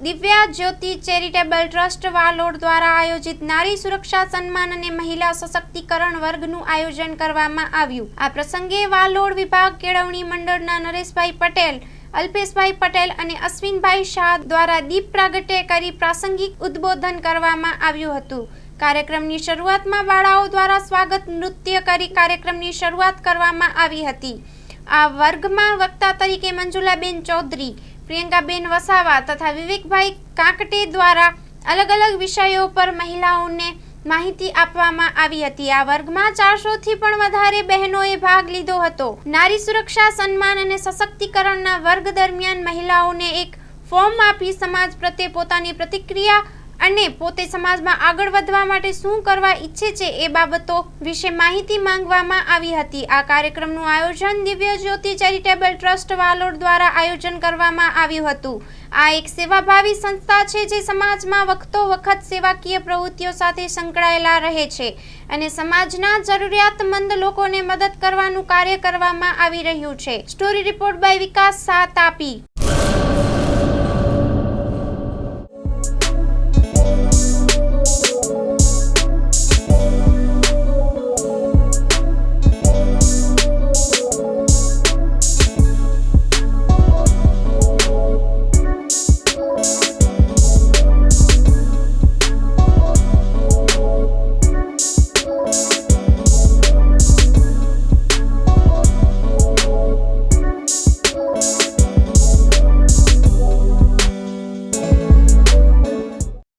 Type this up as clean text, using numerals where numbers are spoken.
દિવ્યા જ્યોતિ charitable trust Valod દ્વારા આયોજિત નારી સુરક્ષા સન્માન અને મહિલા સશક્તિકરણ વર્ગનું આયોજન કરવામાં આવ્યું। આ પ્રસંગે વાલોડ વિભાગ કેળવણી મંડળના નરેશભાઈ પટેલ, અલ્પેશભાઈ પટેલ અને અશ્વિનભાઈ શાહ દ્વારા દીપ પ્રાગટ્ય કરી પ્રાસંગિક ઉદ્બોધન કરવામાં આવ્યું હતું। કાર્યક્રમની શરૂઆતમાં બાળાઓ દ્વારા સ્વાગત નૃત્ય કરી કાર્યક્રમની શરૂઆત કરવામાં આવી હતી। આ વર્ગમાં વક્તા તરીકે મંજુલાબેન ચૌધરી, પ્રિયંકાબેન વસાવા તથા વિવેકભાઈ કાકટે દ્વારા અલગ અલગ વિષયો પર મહિલાઓને માહિતી આપવામાં આવી હતી। આ વર્ગમાં 400 થી પણ વધારે બહેનોએ ભાગ લીધો હતો। નારી સુરક્ષા સન્માન અને સશક્તિકરણના વર્ગ દરમિયાન મહિલાઓને એક ફોર્મ આપી સમાજ પ્રત્યે પોતાની પ્રતિક્રિયા અને પોતે સમાજમાં આગળ વધવા માટે શું કરવા ઈચ્છે છે એ બાબતો વિશે માહિતી માંગવામાં આવી હતી। આ કાર્યક્રમનું આયોજન દિવ્ય જ્યોતિ ચેરિટેબલ ટ્રસ્ટ વાલોડ દ્વારા આયોજન કરવામાં આવ્યું હતું। આ એક સેવાભાવી સંસ્થા છે જે સમાજમાં વખતો વખત સેવાકીય પ્રવૃત્તિઓ સાથે સંકળાયેલા રહે છે અને સમાજના જરૂરિયાતમંદ લોકોને મદદ કરવાનું કાર્ય કરવામાં આવી રહ્યું છે। Story report by Vikas Shah, Tapi.